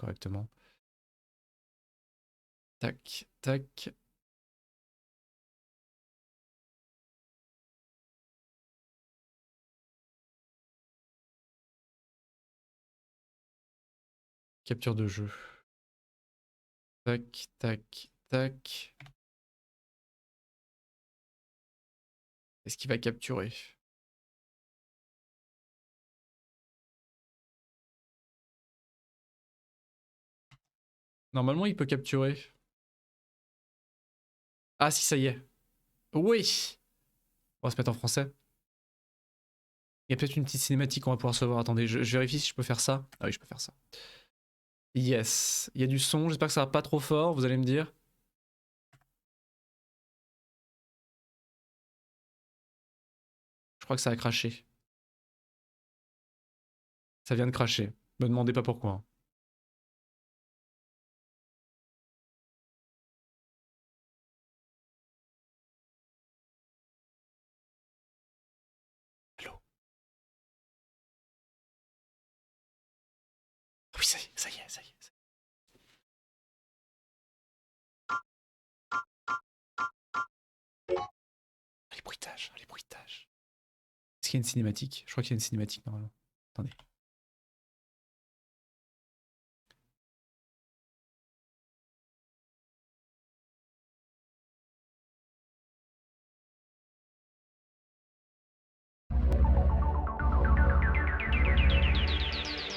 correctement. Tac, tac. Capture de jeu. Tac, tac, tac. Est-ce qu'il va capturer? Normalement, il peut capturer. Ah si, ça y est. Oui. On va se mettre en français. Il y a peut-être une petite cinématique qu'on va pouvoir se voir. Attendez, je vérifie si je peux faire ça. Ah oui, je peux faire ça. Yes. Il y a du son. J'espère que ça va pas trop fort, vous allez me dire. Je crois que ça a craché. Ça vient de cracher. Me demandez pas pourquoi. Allô? Ah oui, ça y est, ça y est, ça y est. Les bruitages, les bruitages. Est-ce qu'il y a une cinématique? Je crois qu'il y a une cinématique normalement. Attendez.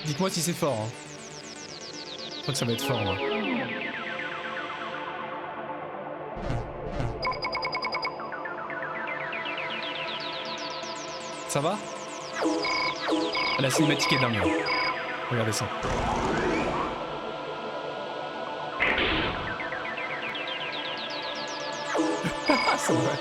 Dites-moi si c'est fort. Hein. Je crois que ça va être fort, moi. Ça va? La cinématique est dingue. Regardez ça. C'est vrai.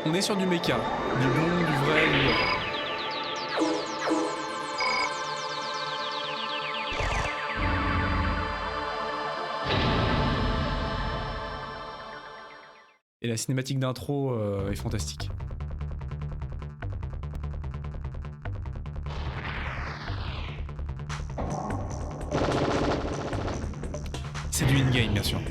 On est sur du méca. Du bon, du vrai, du... Et la cinématique d'intro est fantastique. C'est du in-game, bien sûr.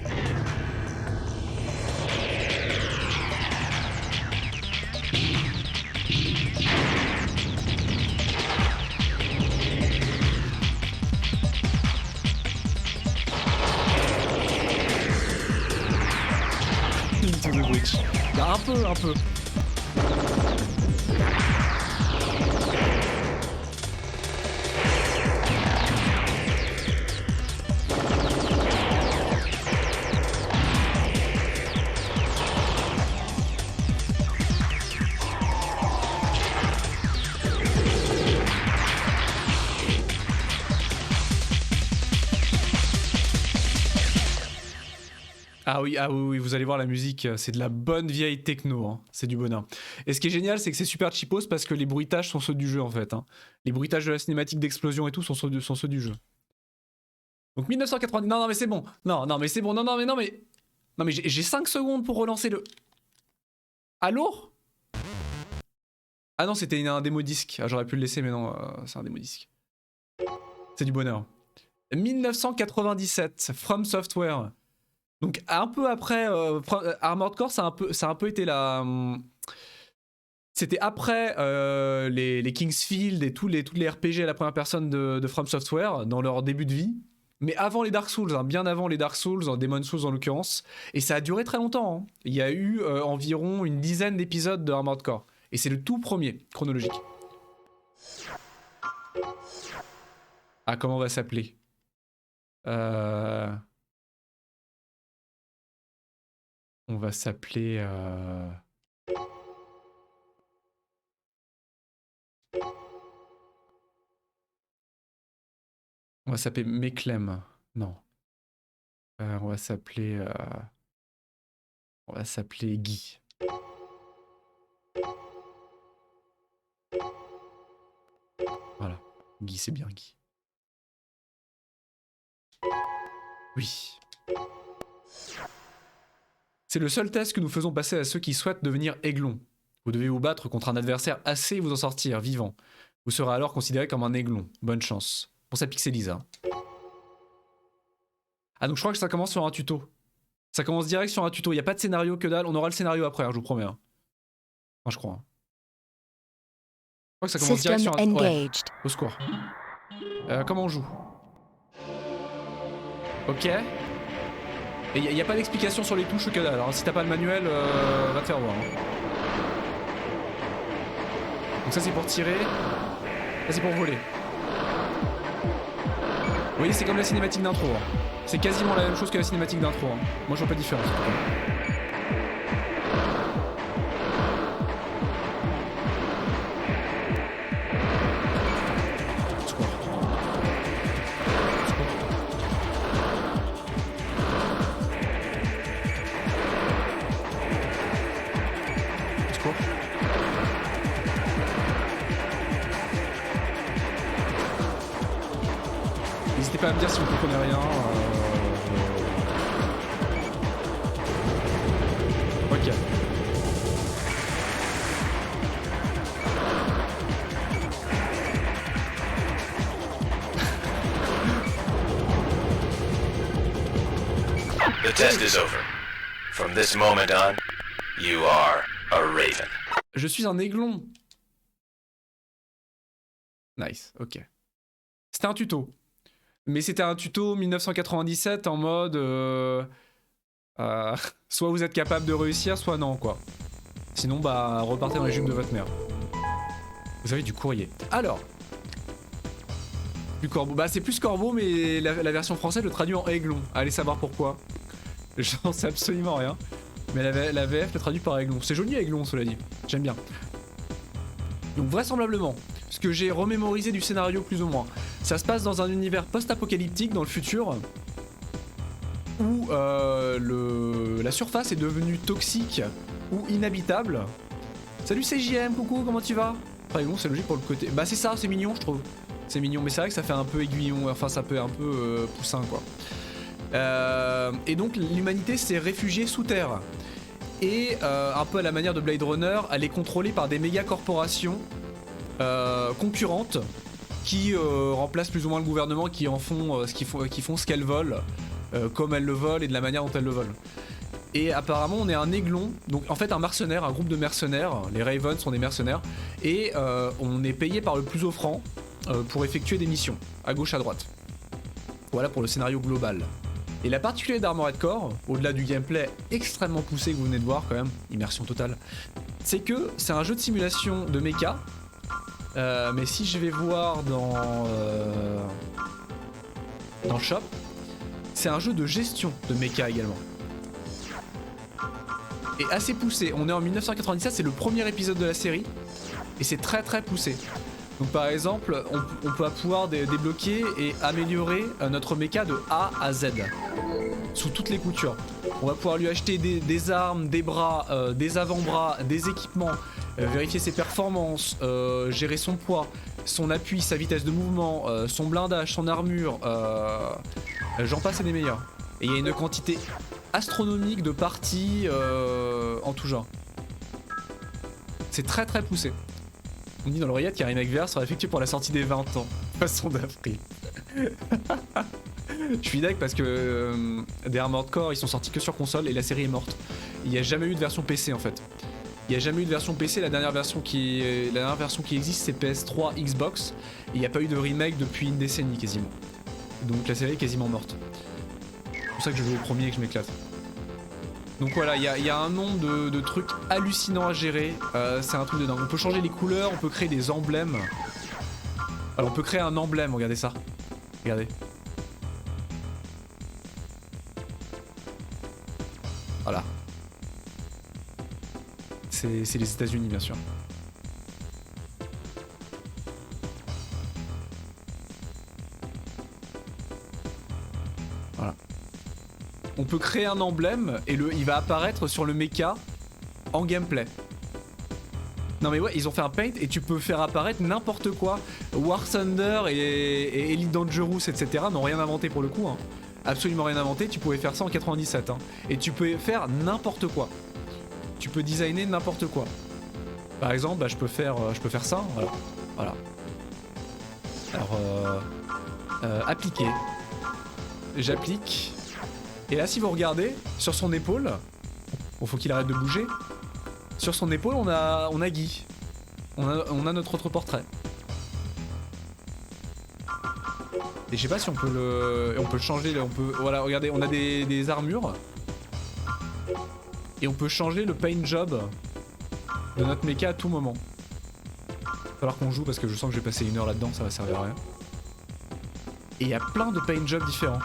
Into the Breach. Un peu, un peu. Ah oui, oui, vous allez voir la musique, c'est de la bonne vieille techno, hein. C'est du bonheur. Et ce qui est génial, c'est que c'est super cheapos parce que les bruitages sont ceux du jeu en fait. Hein. Les bruitages de la cinématique d'explosion et tout sont ceux du jeu. Donc 1990, non mais c'est bon, non mais c'est bon, non mais j'ai 5 secondes pour relancer le... Allô? Ah non, c'était un démo disque, ah, j'aurais pu le laisser mais non, c'est un démo disque. C'est du bonheur. 1997, From Software. Donc un peu après Armored Core, ça a un peu été la... C'était après les Kingsfield et tous les RPG à la première personne de From Software dans leur début de vie. Mais avant les Dark Souls, hein, bien avant les Dark Souls, Demon's Souls en l'occurrence. Et ça a duré très longtemps. Hein. Il y a eu environ une dizaine d'épisodes de Armored Core. Et c'est le tout premier, chronologique. Ah, comment on va s'appeler On va s'appeler... On va s'appeler Meclem. Non. On va s'appeler... On va s'appeler Guy. Voilà. Guy, c'est bien Guy. Oui. C'est le seul test que nous faisons passer à ceux qui souhaitent devenir aiglons. Vous devez vous battre contre un adversaire assez et vous en sortir vivant. Vous serez alors considéré comme un aiglon. Bonne chance. Bon, ça pixelise, hein. Ah, donc je crois que ça commence sur un tuto. Ça commence direct sur un tuto. Il n'y a pas de scénario, que dalle. On aura le scénario après, hein, je vous promets. Hein. Enfin, je crois. Hein. Je crois que ça commence direct sur un... Ouais. Au secours. Comment on joue? Ok. Et il n'y a pas d'explication sur les touches, que dalle. Alors si t'as pas le manuel, va te faire voir. Hein. Donc ça c'est pour tirer. Ça c'est pour voler. Vous voyez, c'est comme la cinématique d'intro. Hein. C'est quasiment la même chose que la cinématique d'intro. Hein. Moi je vois pas de différence. N'hésitez pas à me dire si vous comprenez rien. Ok. The test is over. From this moment on, you are a raven. Je suis un aiglon. Nice, ok. C'était un tuto. Mais c'était un tuto 1997 en mode... soit vous êtes capable de réussir, soit non, quoi. Sinon, bah, repartez dans les jupes de votre mère. Vous avez du courrier. Alors. Du corbeau. Bah, c'est plus corbeau, mais la version française le traduit en aiglon. Allez savoir pourquoi. J'en sais absolument rien. Mais la VF le traduit par aiglon. C'est joli aiglon, cela dit. J'aime bien. Donc, vraisemblablement, ce que j'ai remémorisé du scénario plus ou moins, ça se passe dans un univers post-apocalyptique dans le futur où la surface est devenue toxique ou inhabitable. Salut CJM, coucou, comment tu vas? Enfin bon, c'est logique pour le côté... Bah c'est ça, c'est mignon je trouve. C'est mignon, mais c'est vrai que ça fait un peu aiguillon, enfin ça peut un peu poussin quoi. Et donc l'humanité s'est réfugiée sous terre. Et un peu à la manière de Blade Runner, elle est contrôlée par des méga corporations concurrentes qui remplacent plus ou moins le gouvernement, qui en font qui font ce qu'elles veulent, comme elles le veulent et de la manière dont elles le veulent. Et apparemment on est un aiglon, donc en fait un mercenaire, un groupe de mercenaires, les Ravens sont des mercenaires, et on est payé par le plus offrant pour effectuer des missions, à gauche à droite. Voilà pour le scénario global. Et la particularité d'Armored Core, au-delà du gameplay extrêmement poussé que vous venez de voir quand même, immersion totale, c'est que c'est un jeu de simulation de mecha, mais si je vais voir dans Shop, c'est un jeu de gestion de mecha également. Et assez poussé, on est en 1997, c'est le premier épisode de la série, et c'est très très poussé. Donc par exemple, on peut pouvoir débloquer et améliorer notre mecha de A à Z, sous toutes les coutures. On va pouvoir lui acheter des armes, des bras, des avant-bras, des équipements, vérifier ses performances, gérer son poids, son appui, sa vitesse de mouvement, son blindage, son armure, j'en passe et des meilleurs. Et il y a une quantité astronomique de parties en tout genre. C'est très très poussé. On dit dans l'oreillette qu'il y a un remake VR sera effectué pour la sortie des 20 ans. Façon d'avril. Je suis deg parce que des Armored Core ils sont sortis que sur console et la série est morte. Il n'y a jamais eu de version PC en fait. Il n'y a jamais eu de version PC, la dernière version qui existe c'est PS3, Xbox. Et il n'y a pas eu de remake depuis une décennie quasiment. Donc la série est quasiment morte. C'est pour ça que je joue au premier et que je m'éclate. Donc voilà, il y a un nombre de trucs hallucinants à gérer, c'est un truc de dingue. On peut changer les couleurs, on peut créer des emblèmes. Alors on peut créer un emblème, regardez ça. Regardez. Voilà. C'est les États-Unis bien sûr. Voilà. On peut créer un emblème et il va apparaître sur le mecha en gameplay. Non mais ouais, ils ont fait un paint et tu peux faire apparaître n'importe quoi. War Thunder et Elite Dangerous, etc. n'ont rien inventé pour le coup. Hein. Absolument rien inventé, tu pouvais faire ça en 97. Hein. Et tu peux faire n'importe quoi. Tu peux designer n'importe quoi. Par exemple, bah, je peux faire ça. Voilà. Voilà. Alors, appliquer. J'applique. Et là, si vous regardez, sur son épaule, bon, faut qu'il arrête de bouger. Sur son épaule, on a Guy. On a notre autre portrait. Et je sais pas si on peut le changer. Voilà, regardez, on a des armures. Et on peut changer le paint job de notre mecha à tout moment. Il va falloir qu'on joue parce que je sens que je vais passer 1 heure là-dedans, ça va servir à rien. Et il y a plein de paint jobs différents.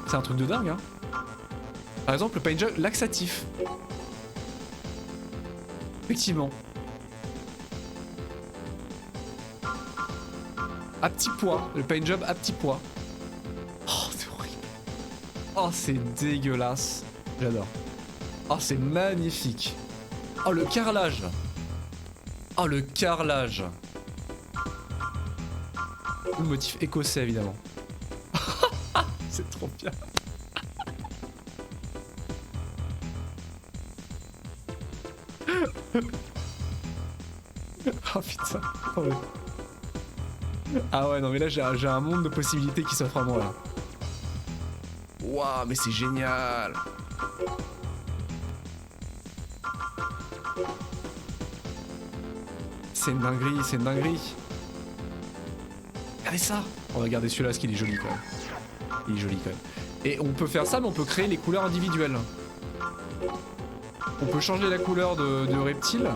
C'est un truc de dingue, hein. Par exemple, le paint job laxatif. Effectivement. À petit pois. Le paint job à petit pois. Oh, c'est horrible. Oh, c'est dégueulasse. J'adore. Oh, c'est magnifique. Oh, le carrelage. Oh, le carrelage. Le motif écossais, évidemment. C'est trop bien. Oh putain. Attendez. Ah ouais, non mais là j'ai un monde de possibilités qui s'offre à moi là. Waouh, mais c'est génial. C'est une dinguerie, c'est une dinguerie. Regardez ça. On va regarder celui-là, parce qu'il est joli quand même. Il est joli quand même. Et on peut faire ça, mais on peut créer les couleurs individuelles. On peut changer la couleur de reptile.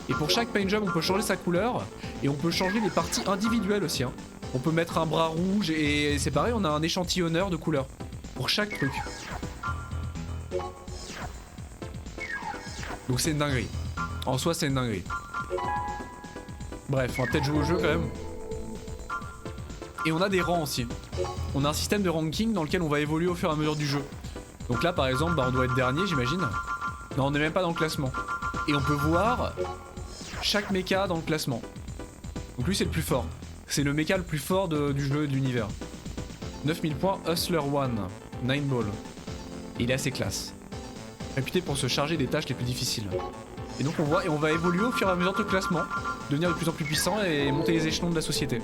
Et pour chaque paint job, on peut changer sa couleur. Et on peut changer les parties individuelles aussi. Hein. On peut mettre un bras rouge et c'est pareil, on a un échantillonneur de couleurs. Pour chaque truc. Donc c'est une dinguerie. En soi, c'est une dinguerie. Bref, on va peut-être jouer au jeu quand même. Et on a des rangs aussi. On a un système de ranking dans lequel on va évoluer au fur et à mesure du jeu. Donc là, par exemple, bah, on doit être dernier, j'imagine. Non, on n'est même pas dans le classement. Et on peut voir chaque mecha dans le classement. Donc lui, c'est le plus fort. C'est le mecha le plus fort du jeu et de l'univers. 9000 points, Hustler 1, 9 ball. Et il est assez classe. Réputé pour se charger des tâches les plus difficiles. Et donc on voit, et on va évoluer au fur et à mesure de le classement, devenir de plus en plus puissant et monter les échelons de la société.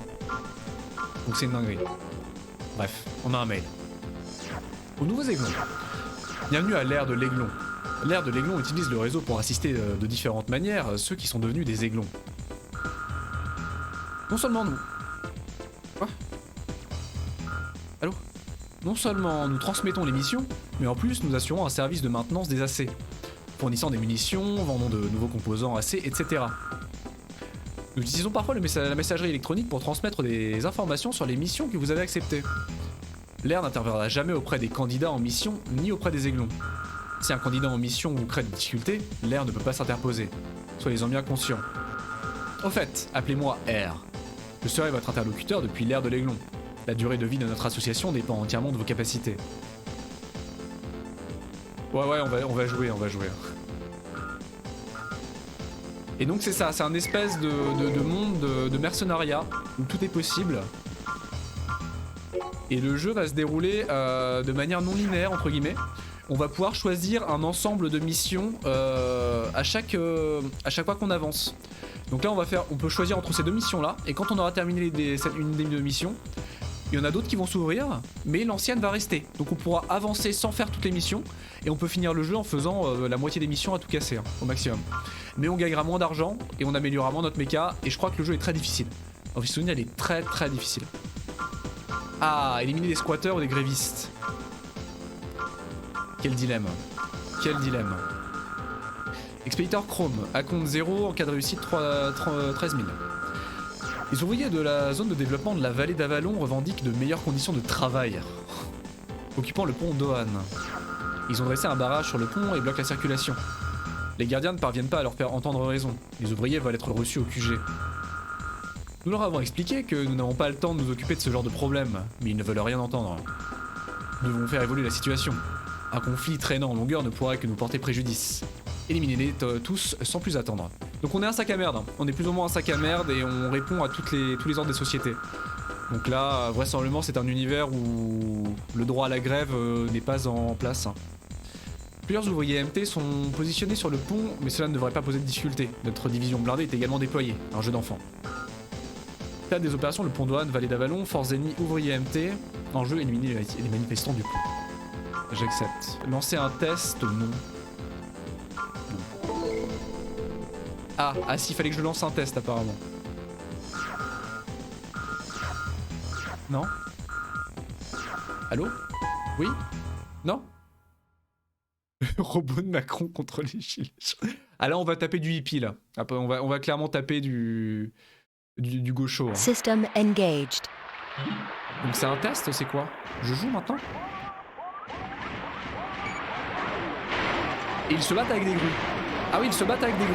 Donc c'est une dinguerie. Bref, on a un mail. Aux nouveaux aiglons. Bienvenue à l'ère de l'aiglon. L'ère de l'aiglon utilise le réseau pour assister de différentes manières ceux qui sont devenus des aiglons. Non seulement nous... Quoi ? Allô ? Non seulement nous transmettons les missions, mais en plus nous assurons un service de maintenance des AC, fournissant des munitions, vendant de nouveaux composants AC, etc. Nous utilisons parfois la messagerie électronique pour transmettre des informations sur les missions que vous avez acceptées. L'AIR n'interviendra jamais auprès des candidats en mission, ni auprès des aiglons. Si un candidat en mission vous crée des difficultés, l'AIR ne peut pas s'interposer. Soyez-en bien conscients. Au fait, appelez-moi R. Je serai votre interlocuteur depuis l'ère de l'aiglon. La durée de vie de notre association dépend entièrement de vos capacités. Ouais, on va jouer. Et donc c'est ça, c'est un espèce de monde de mercenariat où tout est possible. Et le jeu va se dérouler de manière non linéaire, entre guillemets. On va pouvoir choisir un ensemble de missions à chaque fois qu'on avance. Donc là on peut choisir entre ces deux missions là, et quand on aura terminé une des deux missions, il y en a d'autres qui vont s'ouvrir, mais l'ancienne va rester. Donc on pourra avancer sans faire toutes les missions, et on peut finir le jeu en faisant la moitié des missions à tout casser, hein, au maximum. Mais on gagnera moins d'argent, et on améliorera moins notre mecha, et je crois que le jeu est très difficile. En fait, souvenir, il est très très difficile. Ah, éliminer des squatteurs ou des grévistes. Quel dilemme. Quel dilemme. Expéditeur Chrome, à compte 0, en cas de réussite 13 000. Les ouvriers de la zone de développement de la vallée d'Avalon revendiquent de meilleures conditions de travail, occupant le pont d'Ohan. Ils ont dressé un barrage sur le pont et bloquent la circulation. Les gardiens ne parviennent pas à leur faire entendre raison. Les ouvriers veulent être reçus au QG. Nous leur avons expliqué que nous n'avons pas le temps de nous occuper de ce genre de problème, mais ils ne veulent rien entendre. Nous devons faire évoluer la situation. Un conflit traînant en longueur ne pourrait que nous porter préjudice. Éliminez-les tous sans plus attendre. Donc on est un sac à merde, hein. On est plus ou moins un sac à merde et on répond à tous les ordres des sociétés. Donc là, vraisemblablement, c'est un univers où le droit à la grève n'est pas en place. Plusieurs ouvriers MT sont positionnés sur le pont, mais cela ne devrait pas poser de difficulté. Notre division blindée est également déployée, un jeu d'enfant. Cadre des opérations, le pont douane, Vallée d'Avalon, force ennemies, ouvriers MT. Enjeu, éliminer les manifestants du pont. J'accepte. Lancer un test, non. Ah, si, fallait que je lance un test apparemment. Non? Allô? Oui? Non? Robot de Macron contre les gilets jaunes. Ah là on va taper du hippie là. Après, on va clairement taper du gaucho. Hein. System engaged. Donc c'est un test, c'est quoi? Je joue maintenant? Et ils se battent avec des grues. Ah oui, ils se battent avec des grues.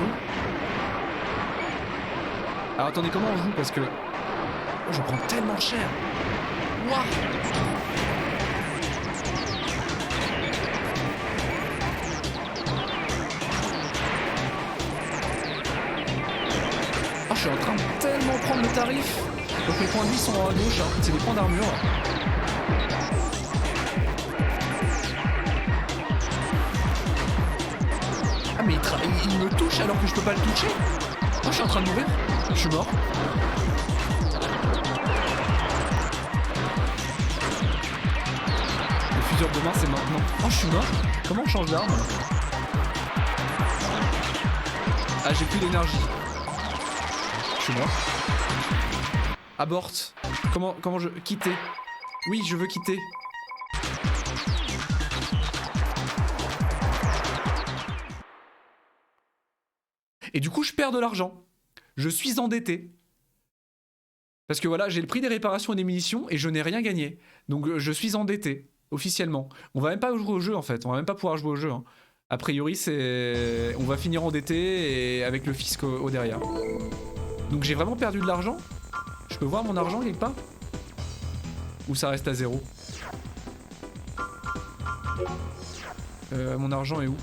Alors attendez, comment on joue? Parce que... Oh, je prends tellement cher. Wouah. Oh, je suis en train de tellement prendre le tarif. Donc les points de vie sont à gauche, hein. C'est des points d'armure. Ah mais il me touche alors que je peux pas le toucher. Oh, je suis en train de mourir. Je suis mort. Le fuseur de main c'est maintenant. Oh, je suis mort. Comment on change d'arme? Ah, j'ai plus d'énergie. Je suis mort. Aborte. Comment je... Quitter. Oui, je veux quitter. Et du coup, je perds de l'argent. Je suis endetté. Parce que voilà, j'ai le prix des réparations et des munitions et je n'ai rien gagné. Donc je suis endetté, officiellement. On va même pas jouer au jeu en fait. On va même pas pouvoir jouer au jeu. Hein. A priori, c'est... On va finir endetté et avec le fisc au derrière. Donc j'ai vraiment perdu de l'argent. Je peux voir mon argent quelque part? Ou ça reste à zéro? Mon argent est où?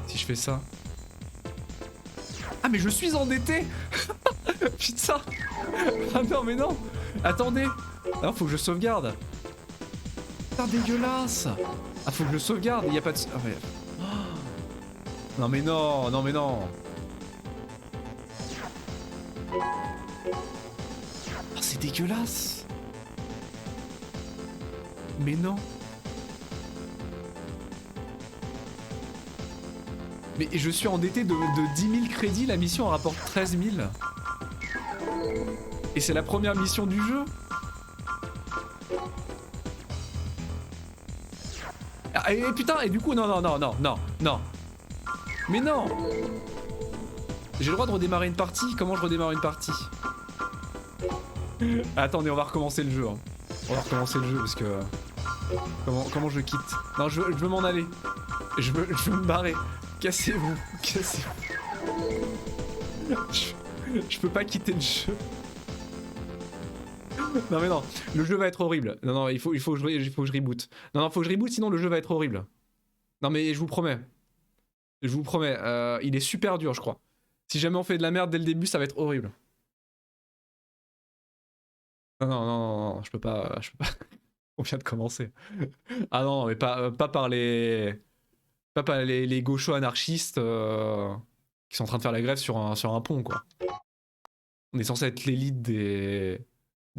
Si je fais ça... Ah mais je suis endetté. Putain. Ah non mais non. Attendez. Ah faut que je sauvegarde. Putain dégueulasse. Ah faut que je sauvegarde, il y a pas de... Ah, mais... Non mais non, non mais non. Oh, c'est dégueulasse. Mais non. Mais je suis endetté de 10 000 crédits, la mission rapporte 13 000. Et c'est la première mission du jeu. Ah, et putain, et du coup, non. Mais non. J'ai le droit de redémarrer une partie? Comment je redémarre une partie? Attendez, on va recommencer le jeu. Hein. On va recommencer le jeu parce que... Comment je quitte? Non, je veux m'en aller. Je veux me barrer. Cassez-vous. Je peux pas quitter le jeu. Non mais non, le jeu va être horrible. Non, il faut que je reboot. Non, faut que je reboot sinon le jeu va être horrible. Non mais je vous promets. Il est super dur je crois. Si jamais on fait de la merde dès le début, ça va être horrible. Non, je peux pas. On vient de commencer. Ah non, mais pas par les... Pas par les gauchos anarchistes qui sont en train de faire la grève sur un pont, quoi. On est censé être l'élite des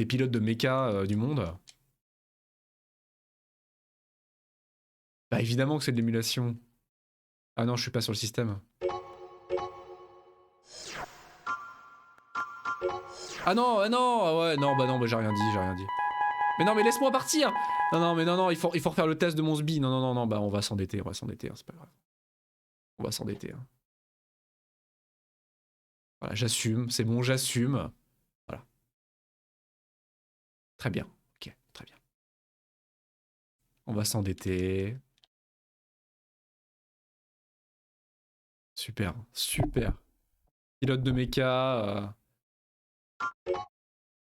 pilotes de méca du monde. Bah évidemment que c'est de l'émulation. Ah non, je suis pas sur le système. Ah non, ouais, non, bah j'ai rien dit. Mais non, mais laisse-moi partir. Non, il faut refaire le test de mon SBI. Non, bah on va s'endetter, hein, c'est pas grave. On va s'endetter. Hein. Voilà, j'assume, c'est bon, j'assume. Voilà. Très bien, ok, très bien. On va s'endetter. Super. Pilote de méca.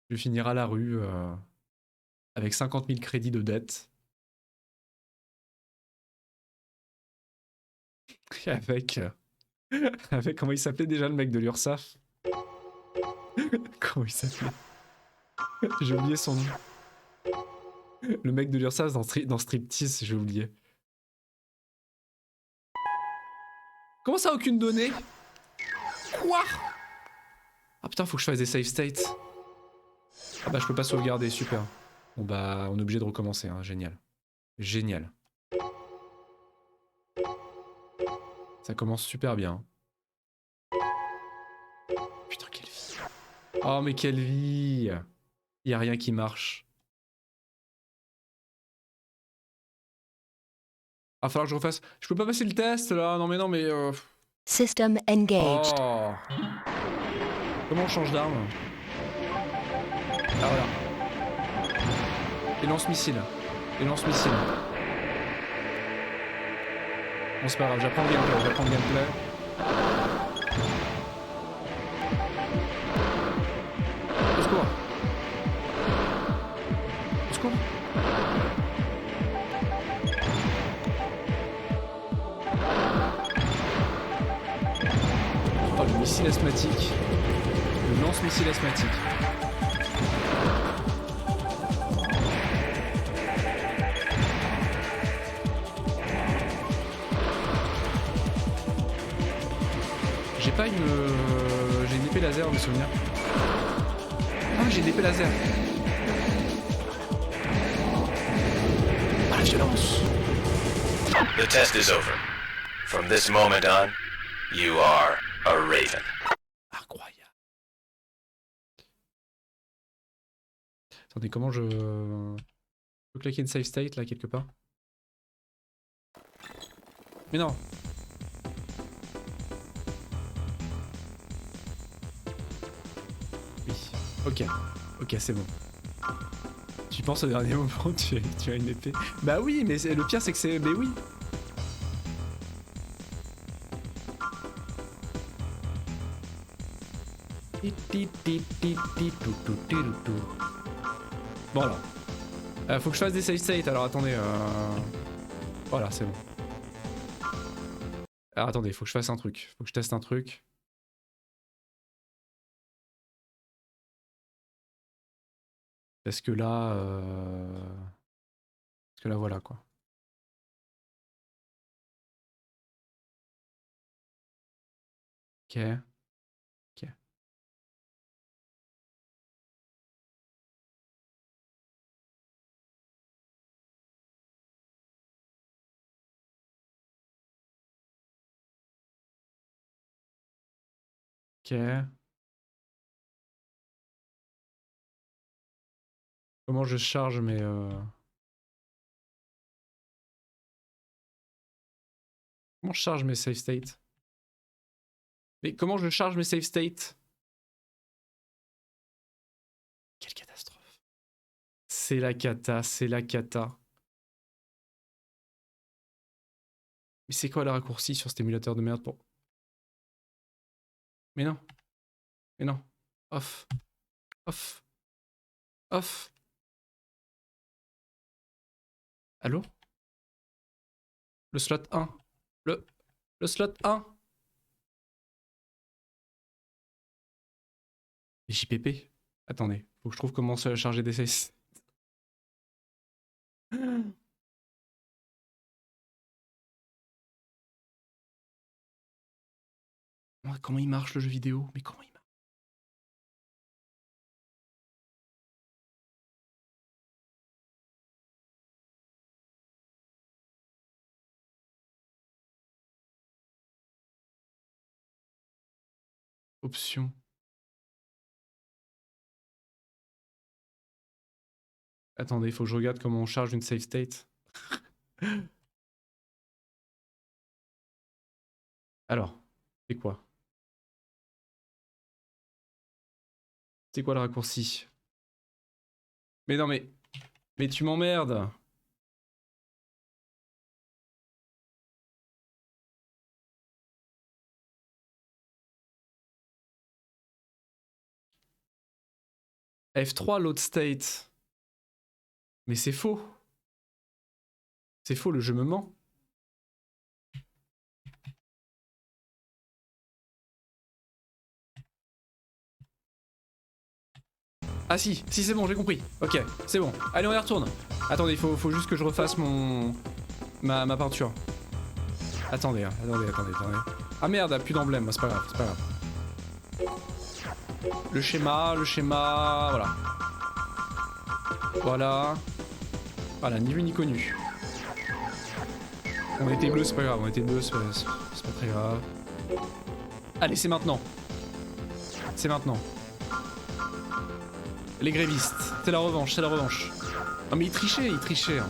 Je vais finir à la rue avec 50 000 crédits de dette. Et avec, avec comment il s'appelait déjà le mec de l'URSSAF. Comment il s'appelait? J'ai oublié son nom. Le mec de l'URSSAF dans Striptease, j'ai oublié. Comment ça, aucune donnée? Quoi? Ah putain, faut que je fasse des save states. Ah bah je peux pas sauvegarder, super. Bon bah on est obligé de recommencer, hein. Génial. Génial. Ça commence super bien. Putain, quelle vie. Oh mais quelle vie. Y a rien qui marche. Ah, falloir que je refasse. Je peux pas passer le test là. Non mais non mais. System engaged. Oh. Comment on change d'arme? Ah voilà. Et lance-missile. Et lance-missile. Bon c'est pas grave, j'apprends le gameplay. J'apprends le gameplay. Au secours. Au secours. Oh, le missile asthmatique. Le lance-missile asthmatique. J'ai pas une... j'ai une épée laser, me souvenir. Ah, j'ai une épée laser. Ah, la violence. The test is over. From this moment on, you are a Raven. Incroyable. Attendez, comment je... peux claquer une save state, là, quelque part? Mais non. Oui. Ok. Ok, c'est bon. Tu penses au dernier moment, tu as une épée. Bah oui, mais le pire, c'est que c'est... Mais oui. Voilà. Faut que je fasse des save states, alors attendez. Voilà, c'est bon. Alors attendez, faut que je fasse un truc. Faut que je teste un truc. Parce que là... Parce que là, voilà, quoi. Ok. Ok. Ok. Comment je charge mes... Comment je charge mes save states? Mais comment je charge mes save states? Quelle catastrophe. C'est la cata, c'est la cata. Mais c'est quoi le raccourci sur cet émulateur de merde pour... Mais non. Mais non. Off. Off. Off. Allô? Le slot 1. Le slot 1. JPP. Attendez, faut que je trouve comment se charger des save. Comment il marche le jeu vidéo? Mais comment il marche? Options. Attendez, il faut que je regarde comment on charge une save state. Alors, c'est quoi? C'est quoi le raccourci? Mais non, mais tu m'emmerdes. F3 load state. Mais c'est faux. C'est faux, le jeu me ment. Ah si, si c'est bon, j'ai compris. Ok, c'est bon. Allez, on y retourne. Attendez, il faut juste que je refasse ma peinture. Attendez. Ah merde, plus d'emblème, c'est pas grave. Le schéma, voilà. Voilà, ni vu ni connu. On était bleu, c'est pas grave, c'est pas très grave. Allez, c'est maintenant. Les grévistes, c'est la revanche. Non mais il trichait. Hein.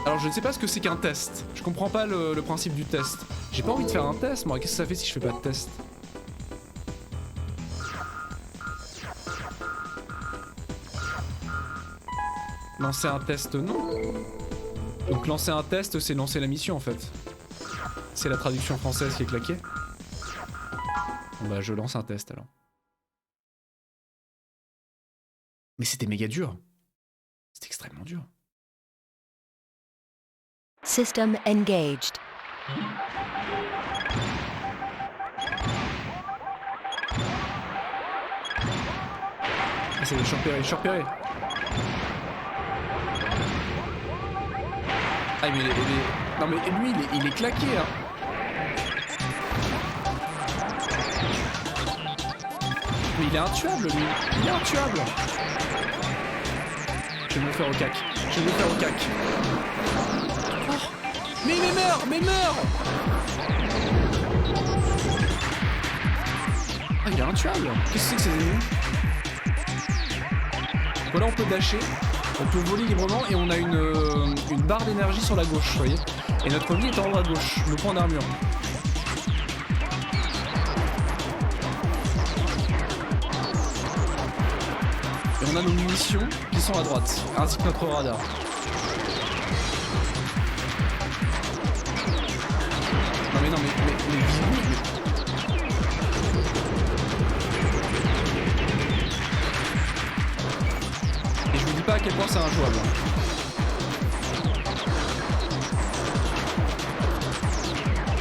Alors je ne sais pas ce que c'est qu'un test. Je comprends pas le principe du test. J'ai pas envie de faire un test, moi. Qu'est-ce que ça fait si je fais pas de test? Lancer un test, non. Donc lancer un test, c'est lancer la mission en fait. C'est la traduction française qui est claquée. Bon bah je lance un test alors. Mais c'était méga dur. C'était extrêmement dur. System engaged. Ah, c'est je suis repéré. Ah mais non mais lui il est claqué hein. Mais il est intuable lui. Il est intuable. Je vais me le faire au cac. Oh. Mais meurs. Ah il est intuable. Qu'est-ce que c'est que ces ennemis? Voilà, on peut dasher. On peut voler librement et on a une barre d'énergie sur la gauche, vous voyez. Et notre vie est en haut à gauche, le point d'armure. Et on a nos munitions qui sont à droite, ainsi que notre radar. Non mais et je vous dis pas à quel point c'est injouable.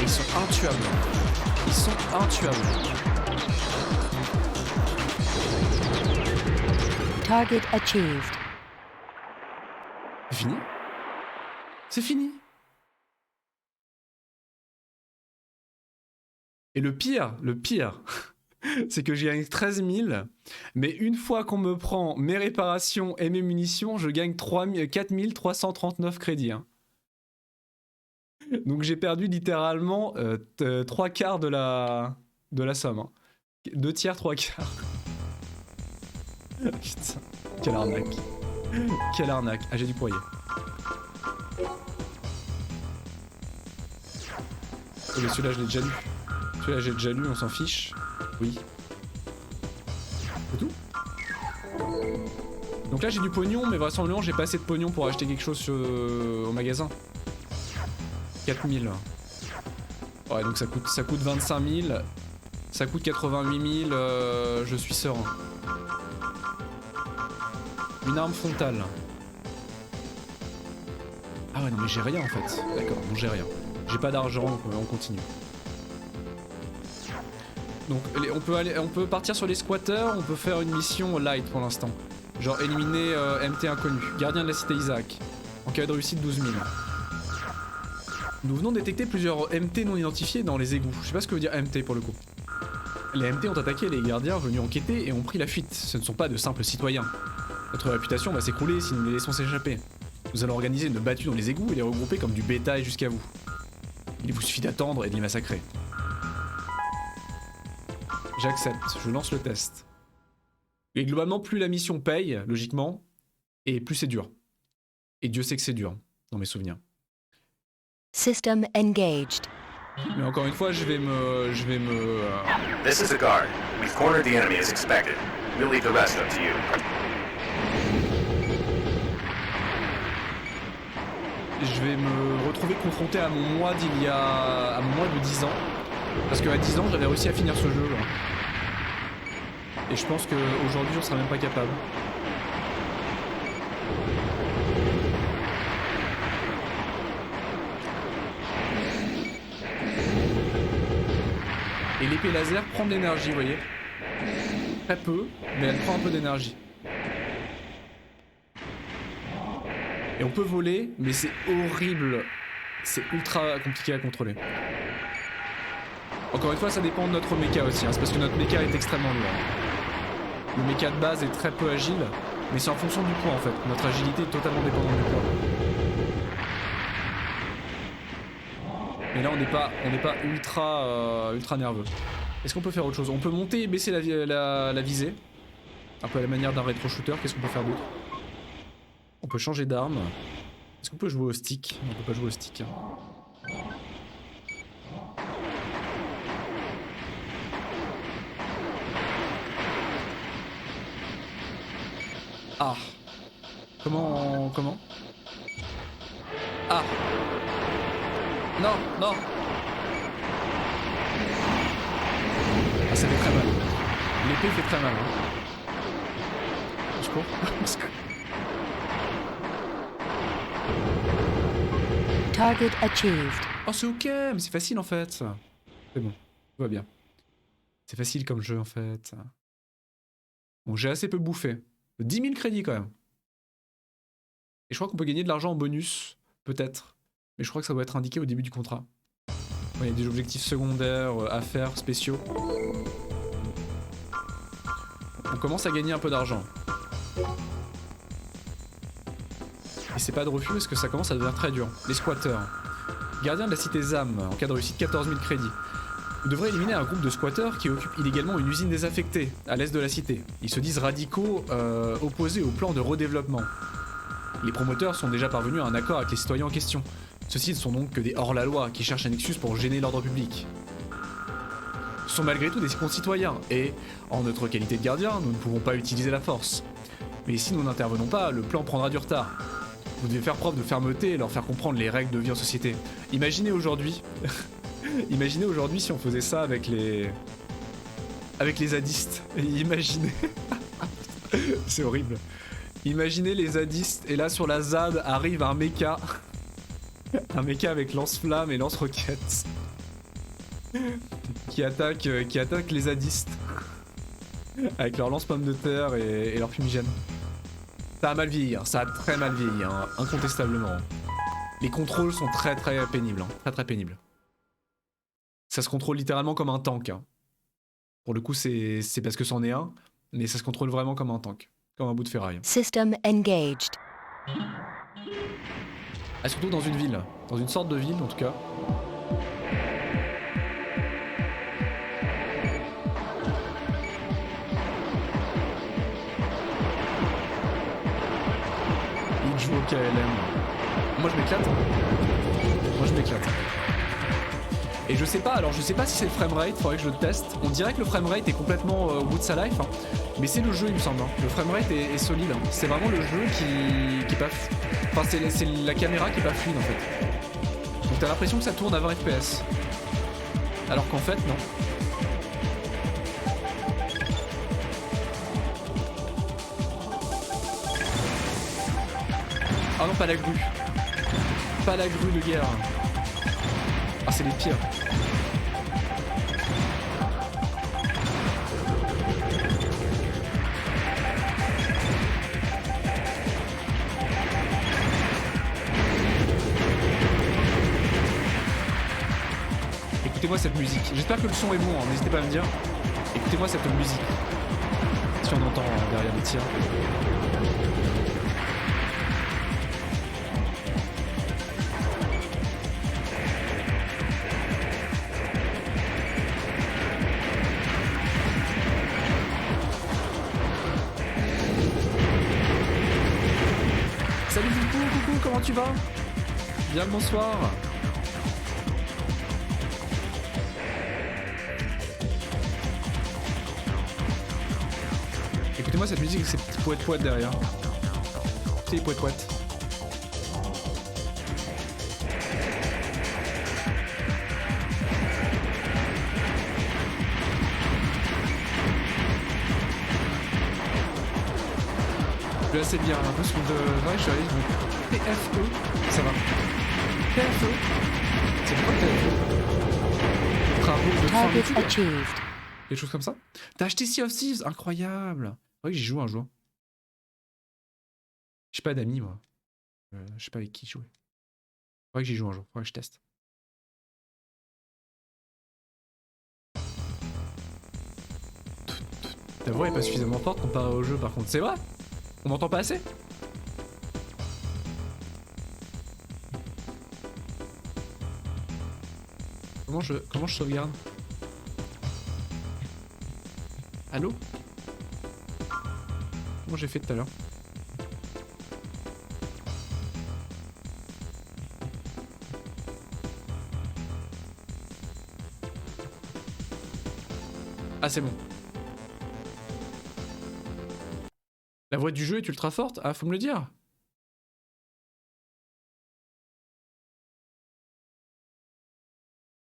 Ils sont intuables. Target achieved. C'est fini? C'est fini. Et le pire, c'est que j'ai gagné 13 000, mais une fois qu'on me prend mes réparations et mes munitions, je gagne 4 339 crédits. Hein. Donc j'ai perdu littéralement 3 quarts de la somme. Hein. 2 tiers, 3 quarts. Putain, quelle arnaque. Ah, j'ai du courrier. Oh, mais celui-là, je l'ai déjà lu. On s'en fiche. Oui. C'est tout. Donc là, j'ai du pognon, mais vraisemblablement, j'ai pas assez de pognon pour acheter quelque chose au magasin. 4000. Ouais, donc ça coûte 25 000. Ça coûte 88 000. Je suis serein. Une arme frontale. Ah ouais, non, mais j'ai rien en fait. D'accord, bon, j'ai rien. J'ai pas d'argent, donc on continue. Donc on peut partir sur les squatters, on peut faire une mission light pour l'instant. Genre éliminer MT inconnu. Gardien de la cité Isaac. En cas de réussite, 12 000. Nous venons de détecter plusieurs MT non identifiés dans les égouts. Je sais pas ce que veut dire MT pour le coup. Les MT ont attaqué les gardiens venus enquêter et ont pris la fuite. Ce ne sont pas de simples citoyens. Notre réputation va s'écrouler si nous les laissons s'échapper. Nous allons organiser une battue dans les égouts et les regrouper comme du bétail jusqu'à vous. Il vous suffit d'attendre et de les massacrer. J'accepte, je lance le test. Et globalement, plus la mission paye, logiquement, et plus c'est dur. Et Dieu sait que c'est dur, dans mes souvenirs. System engaged. Mais encore une fois, je vais me... This is a guard. We've cornered the enemy as expected. We'll leave the rest up to you. Je vais me retrouver confronté à mon moi d'il y a... à mon moi de 10 ans. Parce qu'à 10 ans, j'avais réussi à finir ce jeu. Là. Et je pense qu'aujourd'hui, on sera même pas capable. Et l'épée laser prend de l'énergie, vous voyez. Très peu, mais elle prend un peu d'énergie. Et on peut voler, mais c'est horrible. C'est ultra compliqué à contrôler. Encore une fois, ça dépend de notre méca aussi, hein. C'est parce que notre méca est extrêmement lourd. Le méca de base est très peu agile, mais c'est en fonction du poids en fait. Notre agilité est totalement dépendante du poids. Et là, on n'est pas ultra nerveux. Est-ce qu'on peut faire autre chose? On peut monter et baisser la visée. Un peu à la manière d'un rétro-shooter. Qu'est-ce qu'on peut faire d'autre? On peut changer d'arme. Est-ce qu'on peut jouer au stick? Non, on peut pas jouer au stick. Ah. Comment? Ah. Non. Ah, ça fait très mal. L'épée fait très mal. Hein. Je cours. Target achieved. Oh, c'est ok, mais c'est facile en fait. C'est bon, tout va bien. C'est facile comme jeu en fait. Bon, j'ai assez peu bouffé. 10 000 crédits quand même. Et je crois qu'on peut gagner de l'argent en bonus, peut-être. Mais je crois que ça doit être indiqué au début du contrat. Il y a des objectifs secondaires à faire, spéciaux. On commence à gagner un peu d'argent. Et c'est pas de refus parce que ça commence à devenir très dur. Les squatteurs. Gardien de la cité ZAM, en cas de réussite 14 000 crédits. Vous devrez éliminer un groupe de squatteurs qui occupe illégalement une usine désaffectée, à l'est de la cité. Ils se disent radicaux, opposés au plan de redéveloppement. Les promoteurs sont déjà parvenus à un accord avec les citoyens en question. Ceux-ci ne sont donc que des hors-la-loi qui cherchent un excuse pour gêner l'ordre public. Ce sont malgré tout des concitoyens, et, en notre qualité de gardien, nous ne pouvons pas utiliser la force. Mais si nous n'intervenons pas, le plan prendra du retard. Vous devez faire preuve de fermeté et leur faire comprendre les règles de vie en société. Imaginez aujourd'hui... Imaginez aujourd'hui si on faisait ça avec les zadistes. Imaginez... C'est horrible. Imaginez les zadistes, et là sur la ZAD arrive un mecha. Un mecha avec lance-flamme et lance-roquettes. qui attaque les zadistes. Avec leur lance-pomme de terre et leur fumigène. Ça a mal vieilli, ça a très mal vieilli, hein, incontestablement. Les contrôles sont très pénibles, hein, très pénibles. Ça se contrôle littéralement comme un tank. Hein. Pour le coup, c'est parce que c'en est un, mais ça se contrôle vraiment comme un tank, comme un bout de ferraille. System engaged. Ah, surtout dans une ville, dans une sorte de ville en tout cas. Il joue au KLM. Moi je m'éclate. Moi je m'éclate. Et je sais pas si c'est le framerate, faudrait que je le teste. On dirait que le framerate est complètement au bout de sa life, hein. Mais c'est le jeu il me semble. Hein. Le framerate est solide. Hein. C'est vraiment le jeu qui est pas... Enfin c'est la caméra qui est pas fluide en fait. Donc t'as l'impression que ça tourne à 20 FPS. Alors qu'en fait non. Ah non, pas la grue. Pas la grue de guerre. Ah, c'est les pires. Écoutez-moi cette musique. J'espère que le son est bon, hein. N'hésitez pas à me dire. Écoutez-moi cette musique. Si on entend derrière les tirs. Salut coucou, comment tu vas? Bien le bonsoir. Écoutez-moi cette musique avec ces petits poètes derrière. C'est les poètes. vais assez bien, un peu ce que je suis allé, PFE, ça va. PFE, c'est quoi PFE? Travaux de fin Target d'études. achieved. Quelque chose comme ça. T'as acheté Sea of Thieves, incroyable. Ouais, j'y joue un jour. J'ai pas d'amis moi. Je sais pas avec qui jouer. Faudrait que j'y joue un jour, faudrait que je teste. Ta voix est pas suffisamment forte comparée au jeu par contre, c'est vrai? On m'entend pas assez? Comment je sauvegarde? Allô? Comment j'ai fait tout à l'heure? Ah c'est bon. La voix du jeu est ultra forte? Ah faut me le dire.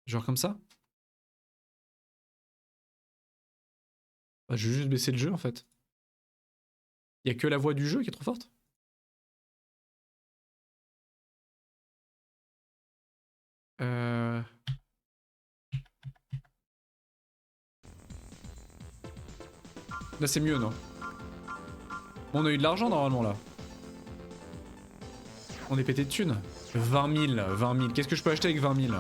Genre comme ça? Bah, je vais juste baisser le jeu en fait. Y a que la voix du jeu qui est trop forte? Là c'est mieux non? On a eu de l'argent normalement là. On est pété de thunes. 20 000, 20 000. Qu'est-ce que je peux acheter avec 20 000?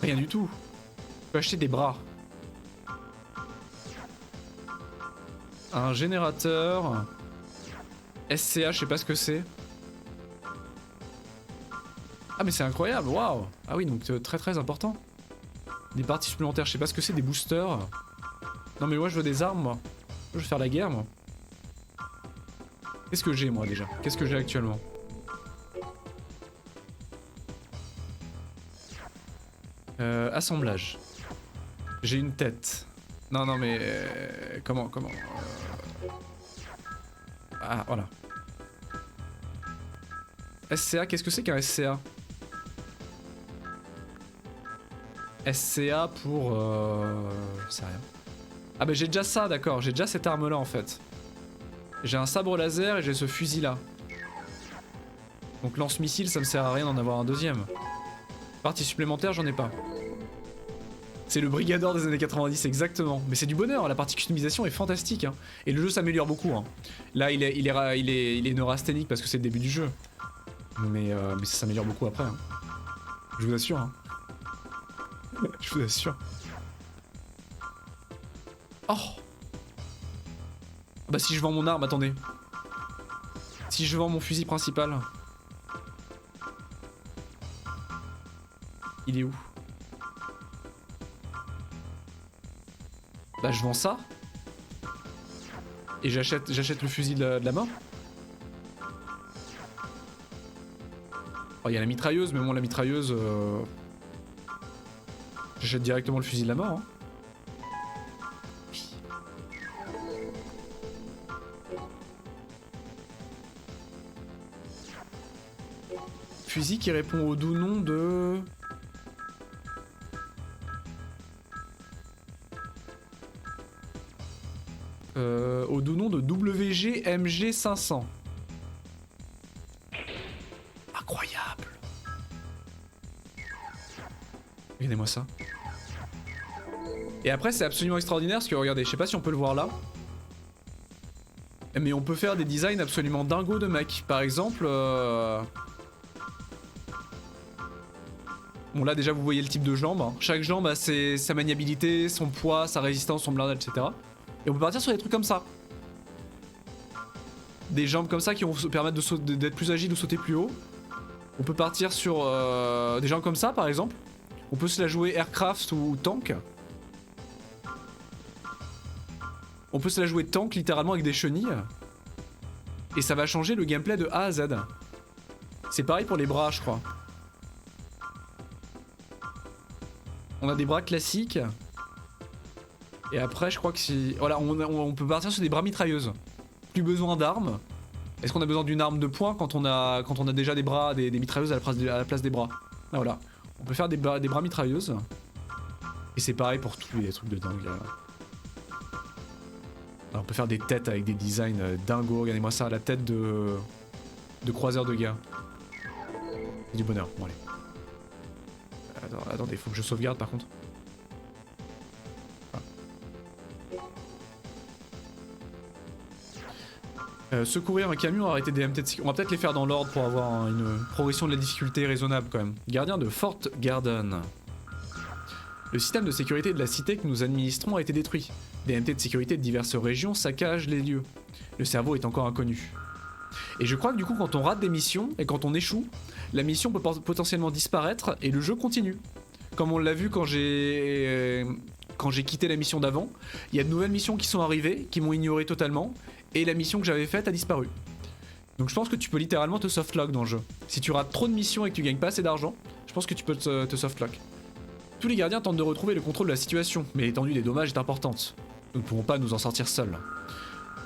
Rien du tout. Je peux acheter des bras. Un générateur. SCA, je sais pas ce que c'est. Ah mais c'est incroyable, waouh. Ah oui, donc très très important. Des parties supplémentaires, je sais pas ce que c'est, des boosters. Non mais moi je veux des armes moi. Je veux faire la guerre moi. Qu'est-ce que j'ai moi déjà? Qu'est-ce que j'ai actuellement? Assemblage. J'ai une tête. Non non mais... comment Ah voilà. SCA, qu'est-ce que c'est qu'un SCA? SCA pour... je sais rien. Ah bah j'ai déjà ça, d'accord. J'ai déjà cette arme là en fait. J'ai un sabre laser et j'ai ce fusil là. Donc lance-missile, ça me sert à rien d'en avoir un deuxième. Partie supplémentaire, j'en ai pas. C'est le Brigador des années 90, exactement. Mais c'est du bonheur, la partie customisation est fantastique. Hein. Et le jeu s'améliore beaucoup. Hein. Là, il est neurasthénique parce que c'est le début du jeu. Mais ça s'améliore beaucoup après. Hein. Je vous assure. Hein. Je vous assure. Oh! Bah si je vends mon arme, attendez. Si je vends mon fusil principal... Il est où? Bah je vends ça. Et j'achète le fusil de la mort. Oh il y a la mitrailleuse, mais bon la mitrailleuse... J'achète directement le fusil de la mort. Hein. Fusil qui répond au doux nom de... au doux nom de WG MG 500. Incroyable. Regardez-moi ça. Et après c'est absolument extraordinaire parce que regardez, je sais pas si on peut le voir là. Mais on peut faire des designs absolument dingos de mecs. Par exemple... Bon là déjà vous voyez le type de jambe. Hein. Chaque jambe a sa maniabilité, son poids, sa résistance, son blindage, etc. Et on peut partir sur des trucs comme ça. Des jambes comme ça qui vont permettre d'être plus agile ou sauter plus haut. On peut partir sur des jambes comme ça par exemple. On peut se la jouer aircraft ou tank. On peut se la jouer tank littéralement avec des chenilles. Et ça va changer le gameplay de A à Z. C'est pareil pour les bras je crois. On a des bras classiques. Et après je crois que si... Voilà, on peut partir sur des bras mitrailleuses. Plus besoin d'armes. Est-ce qu'on a besoin d'une arme de poing quand on a déjà des bras, des mitrailleuses à la place des bras? Ah, voilà. On peut faire des bras mitrailleuses. Et c'est pareil pour tous les trucs de dingue. Alors, on peut faire des têtes avec des designs dingos. Regardez-moi ça, la tête de croiseur de guerre. C'est du bonheur. Bon allez. Attendez, faut que je sauvegarde par contre. Secourir un camion, arrêter des MT de sécurité. On va peut-être les faire dans l'ordre pour avoir une progression de la difficulté raisonnable quand même. Gardien de Fort Garden. Le système de sécurité de la cité que nous administrons a été détruit. Des MT de sécurité de diverses régions saccagent les lieux. Le cerveau est encore inconnu. Et je crois que du coup quand on rate des missions et quand on échoue, la mission peut potentiellement disparaître et le jeu continue. Comme on l'a vu quand j'ai quitté la mission d'avant, il y a de nouvelles missions qui sont arrivées, qui m'ont ignoré totalement, et la mission que j'avais faite a disparu. Donc je pense que tu peux littéralement te softlock dans le jeu. Si tu rates trop de missions et que tu gagnes pas assez d'argent, je pense que tu peux te softlock. Tous les gardiens tentent de retrouver le contrôle de la situation, mais l'étendue des dommages est importante. Nous ne pourrons pas nous en sortir seuls.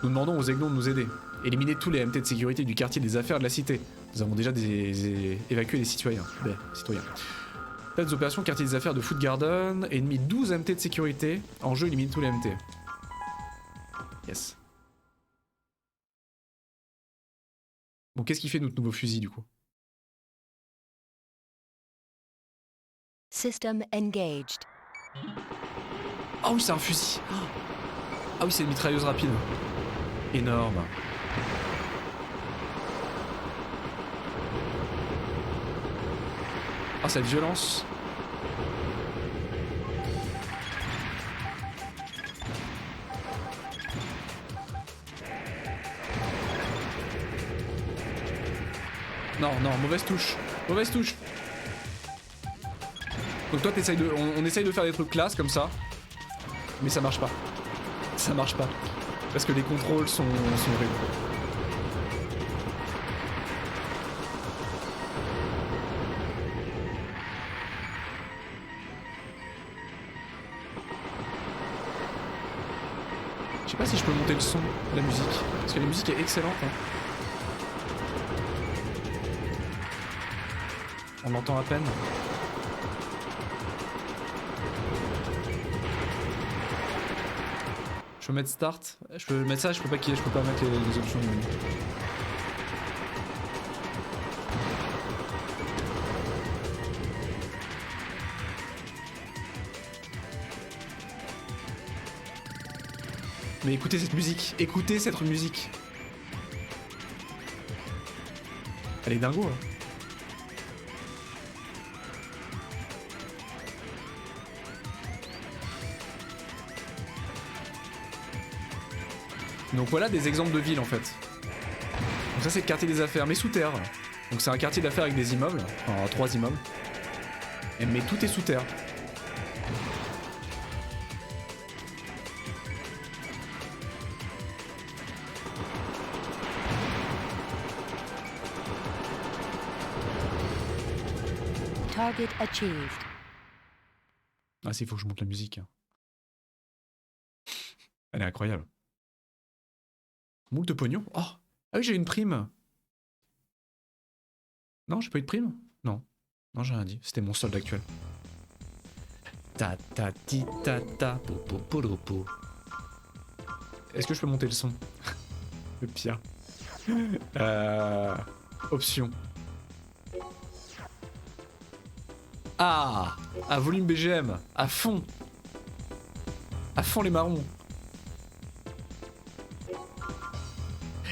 Nous demandons aux Aiglons de nous aider. Éliminer tous les MT de sécurité du quartier des affaires de la cité. Nous avons déjà évacué des citoyens. Faites des opérations quartier des affaires de Foot Garden. Ennemi 12 MT de sécurité. En jeu, élimine tous les MT. Yes. Bon, qu'est-ce qui fait notre nouveau fusil du coup? System engaged. Ah oui, c'est un fusil. Ah oui, c'est une mitrailleuse rapide. Énorme. Ah, cette violence. Non, non, mauvaise touche. Mauvaise touche. Donc toi, t'essayes de... on essaye de faire des trucs classe comme ça. Mais ça marche pas. Ça marche pas. Parce que les contrôles sont horribles. Je sais pas si je peux monter le son de la musique. Parce que la musique est excellente. Hein. On l'entend à peine. Je peux mettre start. Je peux mettre ça, je peux pas mettre les options du menu. Mais écoutez cette musique, écoutez cette musique. Elle est dingo, hein. Donc voilà des exemples de villes en fait. Donc ça c'est le quartier des affaires, mais sous terre. Donc c'est un quartier d'affaires avec des immeubles, enfin 3 immeubles. Mais tout est sous terre. Target achieved. Ah si, il faut que je monte la musique. Elle est incroyable. Moult de pognon. Oh. Ah oui, j'ai une prime. Non, j'ai pas eu de prime? Non. Non, j'ai rien dit. C'était mon solde actuel. Ta ta ti ta ta po po po po po. Est-ce que je peux monter le son? Le pire. Option. Ah, à volume BGM, à fond. À fond les marrons.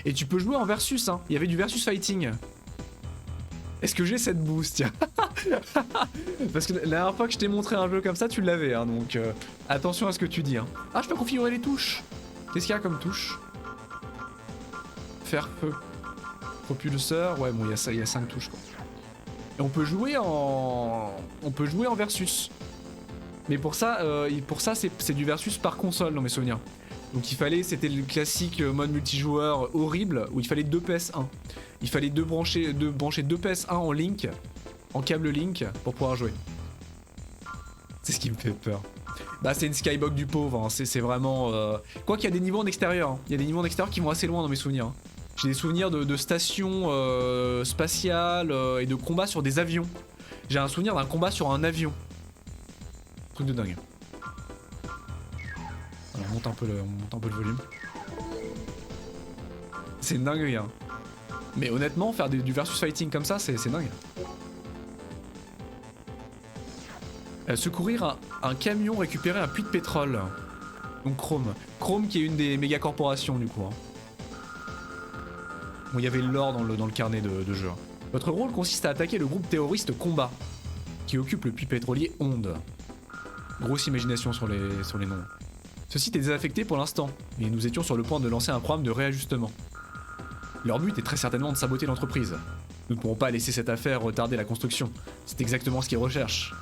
Et tu peux jouer en versus, hein. Il y avait du versus fighting. Est-ce que j'ai cette boost, tiens? Parce que la dernière fois que je t'ai montré un jeu comme ça, tu l'avais, hein, donc attention à ce que tu dis. Hein. Ah, je peux configurer les touches. Qu'est-ce qu'il y a comme touche? Faire feu. Propulseur, ouais, bon, il y a 5 touches, quoi. Et on peut jouer en versus. Mais pour ça c'est du versus par console dans mes souvenirs. Donc c'était le classique mode multijoueur horrible où il fallait 2 PS1. Il fallait brancher 2 PS1 en link, en câble link pour pouvoir jouer. C'est ce qui me fait peur. Bah c'est une skybox du pauvre, hein. C'est vraiment... Quoi qu'il y a des niveaux en extérieur, hein. Il y a des niveaux en extérieur qui vont assez loin dans mes souvenirs. Hein. J'ai des souvenirs de stations spatiales et de combats sur des avions. J'ai un souvenir d'un combat sur un avion. Truc de dingue. Alors, on monte un peu le volume. C'est une dinguerie, hein. Mais honnêtement, faire du versus fighting comme ça, c'est dingue. Secourir un camion, récupérer un puits de pétrole. Donc Chrome. Chrome qui est une des méga corporations du coup. Hein. Bon, il y avait l'or dans le carnet de jeu. Votre rôle consiste à attaquer le groupe terroriste Combat, qui occupe le puits pétrolier Onde. Grosse imagination sur les noms. Ce site est désaffecté pour l'instant, et nous étions sur le point de lancer un programme de réajustement. Leur but est très certainement de saboter l'entreprise. Nous ne pourrons pas laisser cette affaire retarder la construction. C'est exactement ce qu'ils recherchent.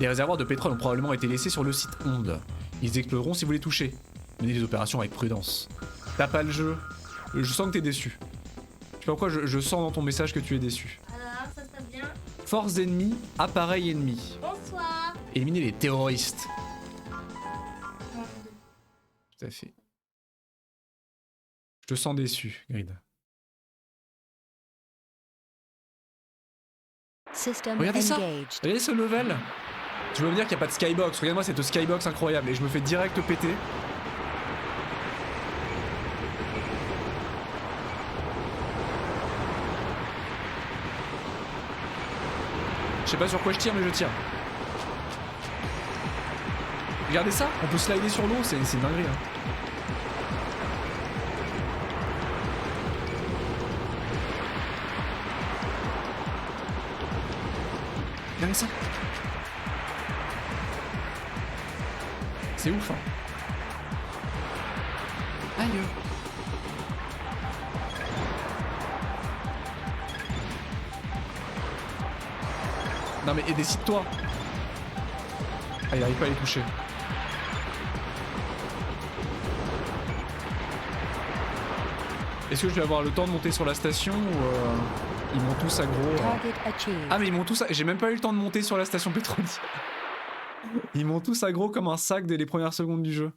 Des réservoirs de pétrole ont probablement été laissés sur le site Onde. Ils exploseront si vous les touchez. Menez les opérations avec prudence. T'as pas le jeu. Je sens que t'es déçu. Je sais pas pourquoi, je sens dans ton message que tu es déçu. Alors, ça se passe bien. Force ennemie, appareil ennemi. Bonsoir. Éliminer les terroristes. Bon, Tout à fait. Je te sens déçu, Grid. System Regardez ça. engaged. Regardez ce level. Tu veux me dire qu'il n'y a pas de skybox? Regarde-moi cette skybox incroyable et je me fais direct péter. Je sais pas sur quoi je tire mais je tire. Regardez ça, on peut slider sur l'eau, c'est une dinguerie. Hein. Regardez ça. C'est ouf, hein. Aïe. Non mais décide-toi. Ah, il arrive pas à les toucher. Est-ce que je vais avoir le temps de monter sur la station ou ils m'ont tous aggro Target achieved. Ah mais ils m'ont tous... J'ai même pas eu le temps de monter sur la station pétrolière. Ils m'ont tous aggro comme un sac dès les premières secondes du jeu.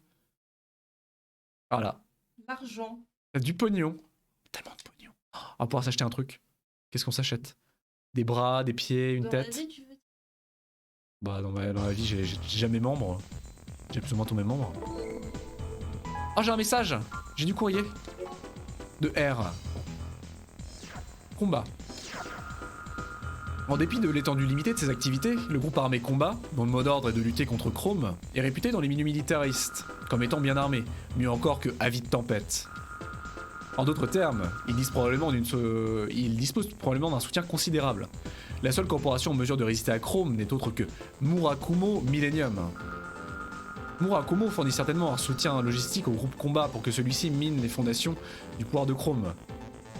Voilà. l'argent. Du pognon. Tellement de pognon. On va pouvoir s'acheter un truc. Qu'est-ce qu'on s'achète? Des bras, des pieds, une Dans la tête. vie, tu veux... Bah dans la vie j'ai jamais membre. J'ai plus ou moins tous mes membres. Oh j'ai un message. J'ai du courrier. De R. Combat. En dépit de l'étendue limitée de ses activités, le groupe armé Combat, dont le mot d'ordre est de lutter contre Chrome, est réputé dans les milieux militaristes, comme étant bien armé, mieux encore que avide tempête. En d'autres termes, il dispose probablement d'un soutien considérable. La seule corporation en mesure de résister à Chrome n'est autre que Murakumo Millennium. Murakumo fournit certainement un soutien logistique au groupe Combat pour que celui-ci mine les fondations du pouvoir de Chrome.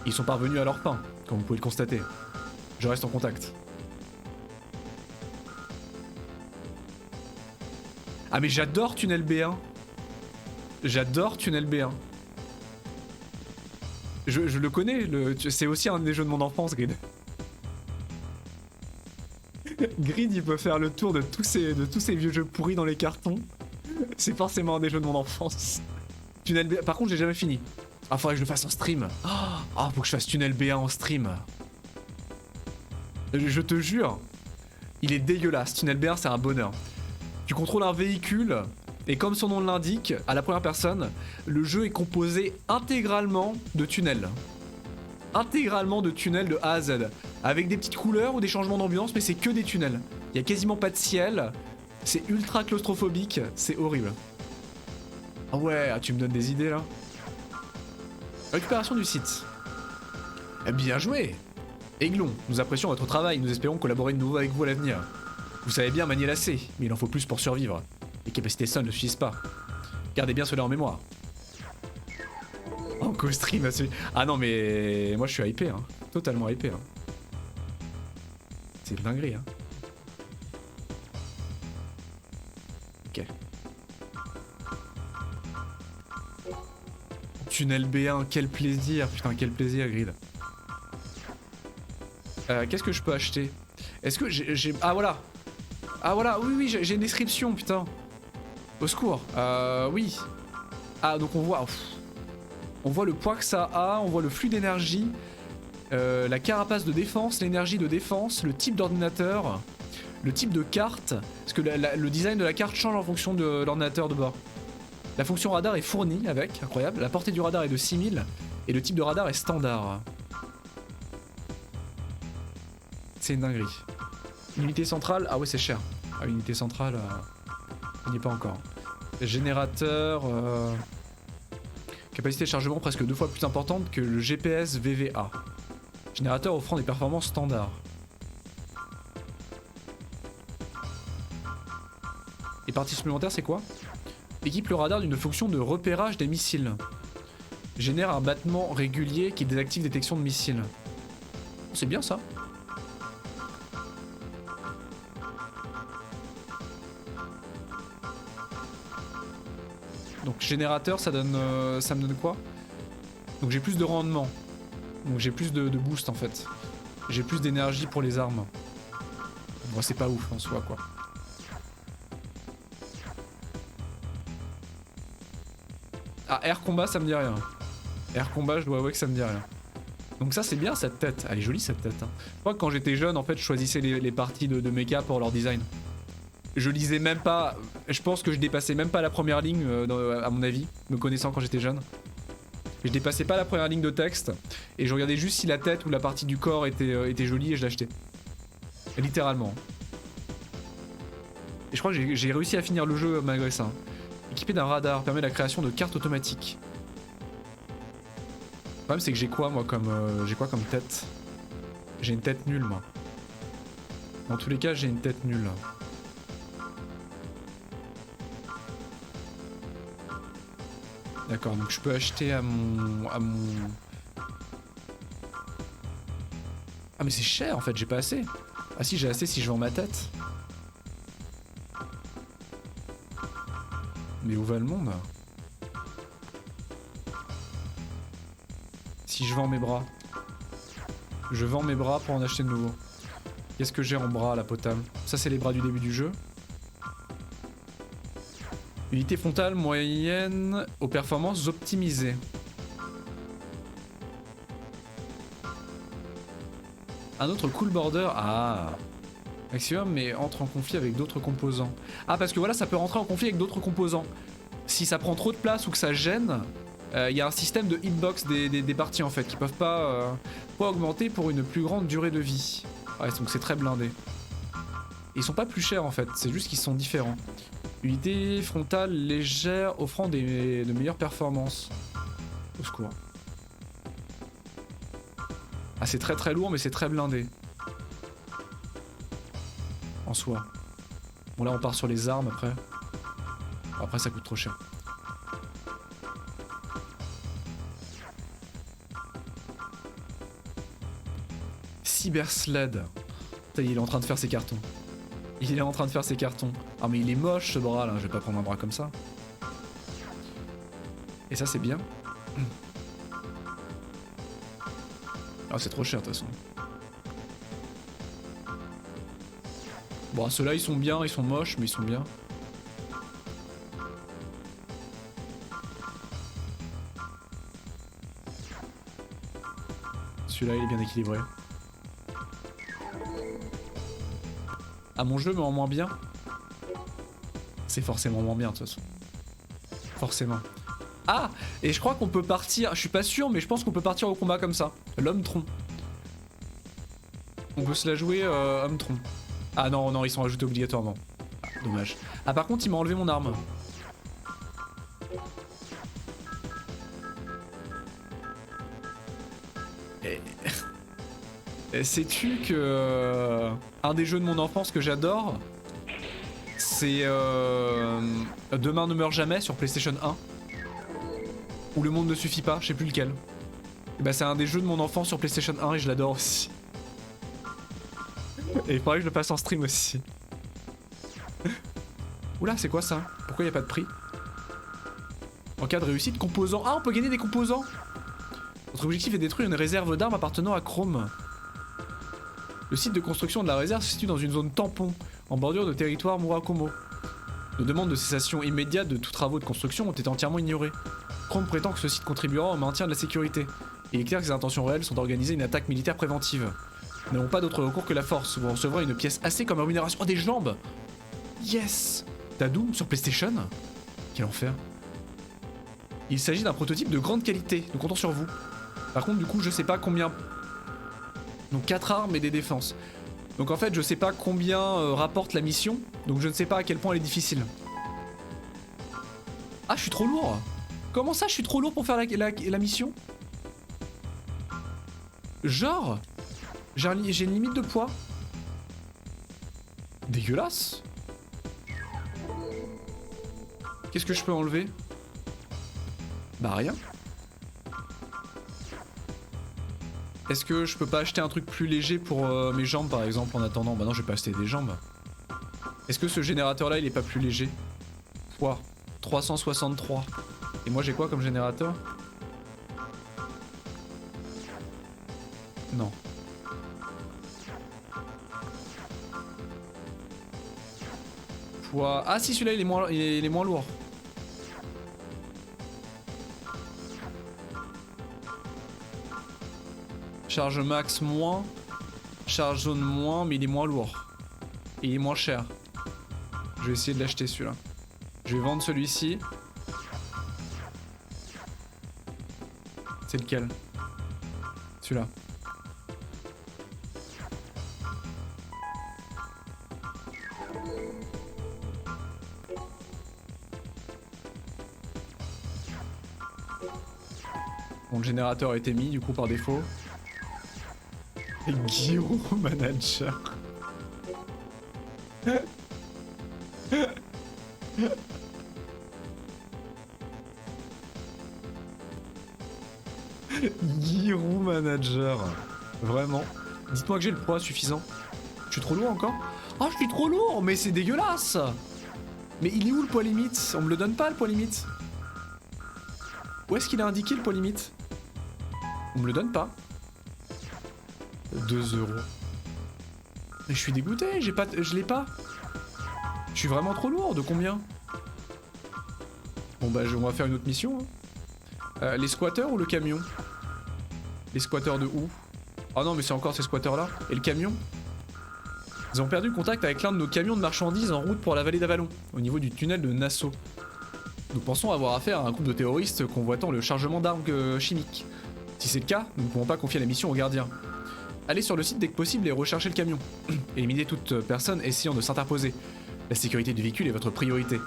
Ils sont parvenus à leur fin, comme vous pouvez le constater. Je reste en contact. Ah mais j'adore Tunnel B1. J'adore Tunnel B1. Je le connais, c'est aussi un des jeux de mon enfance, Grid. Grid, il peut faire le tour de tous ces vieux jeux pourris dans les cartons. C'est forcément un des jeux de mon enfance. Tunnel B1, par contre, j'ai jamais fini. Ah, faudrait que je le fasse en stream. Ah, faut que je fasse Tunnel B1 en stream. Je te jure, il est dégueulasse. Tunnel B1, c'est un bonheur. Tu contrôles un véhicule, et comme son nom l'indique, à la première personne, le jeu est composé intégralement de tunnels. Intégralement de tunnels de A à Z. Avec des petites couleurs ou des changements d'ambiance, mais c'est que des tunnels. Il y a quasiment pas de ciel. C'est ultra claustrophobique, c'est horrible. Ah ouais, tu me donnes des idées là. Récupération du site. Bien joué. Aiglon, nous apprécions votre travail, nous espérons collaborer de nouveau avec vous à l'avenir. Vous savez bien manier la C, mais il en faut plus pour survivre. Les capacités Sun ne suffisent pas. Gardez bien cela en mémoire. En co-stream à celui... Ah non mais... Moi je suis hypé, hein. Totalement hypé, hein. C'est une dinguerie, hein. Ok. Tunnel B1, quel plaisir. Putain, quel plaisir, Grid. Qu'est-ce que je peux acheter? Est-ce que j'ai... Ah voilà. Ah voilà, oui, j'ai une description, putain. Au secours. Oui. Ah, donc on voit... On voit le poids que ça a, on voit le flux d'énergie, la carapace de défense, l'énergie de défense, le type d'ordinateur, le type de carte, parce que le design de la carte change en fonction de l'ordinateur de bord. La fonction radar est fournie avec, incroyable, la portée du radar est de 6000, Et le type de radar est standard. C'est une dinguerie. Unité centrale, ah ouais c'est cher. Ah, unité centrale, on n'y est pas encore. Générateur, capacité de chargement presque 2 fois plus importante que le GPS VVA. Générateur offrant des performances standards. Et partie supplémentaire c'est quoi? Équipe le radar d'une fonction de repérage des missiles. Génère un battement régulier qui désactive détection de missiles. C'est bien ça. Donc générateur ça donne ça me donne quoi? Donc j'ai plus de rendement. Donc j'ai plus de boost en fait. J'ai plus d'énergie pour les armes. Bon c'est pas ouf en soi quoi. Ah air combat ça me dit rien. Air combat je dois avouer que ça me dit rien. Donc ça c'est bien cette tête. Elle est jolie cette tête. Hein. Je crois que quand j'étais jeune en fait je choisissais les parties de mecha pour leur design. Je lisais même pas, je pense que je dépassais même pas la première ligne à mon avis, me connaissant quand j'étais jeune. Je dépassais pas la première ligne de texte et je regardais juste si la tête ou la partie du corps était jolie et je l'achetais. Littéralement. Et je crois que j'ai réussi à finir le jeu malgré ça. Équipé d'un radar permet la création de cartes automatiques. Le problème c'est que j'ai quoi moi comme tête? J'ai une tête nulle moi. Dans tous les cas j'ai une tête nulle. D'accord, donc je peux acheter à mon... Ah mais c'est cher en fait, j'ai pas assez. Ah si j'ai assez si je vends ma tête. Mais où va le monde? Si je vends mes bras. Je vends mes bras pour en acheter de nouveaux. Qu'est-ce que j'ai en bras là potable? Ça c'est les bras du début du jeu. Unité frontale moyenne aux performances optimisées. Un autre cool border. Ah. Maximum mais entre en conflit avec d'autres composants. Ah parce que voilà ça peut rentrer en conflit avec d'autres composants. Si ça prend trop de place ou que ça gêne, il y a un système de hitbox des parties en fait qui peuvent pas augmenter pour une plus grande durée de vie. Ouais donc c'est très blindé. Et ils sont pas plus chers en fait, c'est juste qu'ils sont différents. Unité frontale légère offrant de meilleures performances. Au secours. Ah c'est très très lourd mais c'est très blindé. En soi. Bon là on part sur les armes après. Après ça coûte trop cher. Cybersled. Il est en train de faire ses cartons. Il est en train de faire ses cartons. Ah mais il est moche ce bras là, je vais pas prendre un bras comme ça. Et ça c'est bien. Ah c'est trop cher de toute façon. Bon ceux-là ils sont bien, ils sont moches mais ils sont bien. Celui-là il est bien équilibré. Ah mon jeu me rend moins bien. C'est forcément moins bien de toute façon. Forcément. Ah et je crois qu'on peut partir, je suis pas sûr mais je pense qu'on peut partir au combat comme ça. L'homme tronc. On peut se la jouer homme tronc. Ah non non ils sont ajoutés obligatoirement. Ah, dommage. Ah par contre il m'a enlevé mon arme. Et sais-tu que un des jeux de mon enfance que j'adore, c'est Demain ne meurt jamais sur PlayStation 1. Ou Le monde ne suffit pas, je sais plus lequel. Et bah c'est un des jeux de mon enfance sur PlayStation 1 et je l'adore aussi. Et il faudrait que je le passe en stream aussi. Oula c'est quoi ça? Pourquoi y a pas de prix? En cas de réussite, composants. Ah on peut gagner des composants. Notre objectif est de détruire une réserve d'armes appartenant à Chrome. Le site de construction de la réserve se situe dans une zone tampon, en bordure de territoire Murakumo. Nos demandes de cessation immédiate de tous travaux de construction ont été entièrement ignorées. Chrome prétend que ce site contribuera au maintien de la sécurité. Il est clair que ses intentions réelles sont d'organiser une attaque militaire préventive. Nous n'avons pas d'autre recours que la force, où on recevra une pièce assez comme rémunération. Oh des jambes! Yes! T'as Doom sur PlayStation? Quel enfer. Il s'agit d'un prototype de grande qualité, nous comptons sur vous. Par contre, du coup, je sais pas combien... Donc 4 armes et des défenses. Donc en fait, je sais pas combien rapporte la mission, donc je ne sais pas à quel point elle est difficile. Ah, je suis trop lourd. Comment ça, je suis trop lourd pour faire la mission? Genre, j'ai une limite de poids. Dégueulasse. Qu'est-ce que je peux enlever? Bah rien. Est-ce que je peux pas acheter un truc plus léger pour mes jambes par exemple en attendant? Bah non, je vais pas acheter des jambes. Est-ce que ce générateur là il est pas plus léger? Poids 363. Et moi j'ai quoi comme générateur? Non. Poids... Ah si, celui-là il est moins lourd. Charge max moins. Charge zone moins, mais il est moins lourd. Et il est moins cher. Je vais essayer de l'acheter celui-là. Je vais vendre celui-ci. C'est lequel? Celui-là. Bon, le générateur a été mis du coup par défaut. Et Gyro Manager. Gyro Manager. Vraiment. Dites-moi que j'ai le poids suffisant. Je suis trop lourd encore? Oh, je suis trop lourd, mais c'est dégueulasse. Mais il est où le poids limite? On me le donne pas le poids limite. Où est-ce qu'il a indiqué le poids limite? On me le donne pas. 2 €. Mais je suis dégoûté, je l'ai pas. Je suis vraiment trop lourd, de combien? Bon bah on va faire une autre mission. Hein. Les squatteurs ou le camion? Les squatteurs de où? Ah non mais c'est encore ces squatteurs là. Et le camion? Ils ont perdu contact avec l'un de nos camions de marchandises en route pour la vallée d'Avalon, au niveau du tunnel de Nassau. Nous pensons avoir affaire à un groupe de terroristes convoitant le chargement d'armes chimiques. Si c'est le cas, nous ne pouvons pas confier la mission aux gardiens. Allez sur le site dès que possible et recherchez le camion. Éliminez toute personne essayant de s'interposer. La sécurité du véhicule est votre priorité.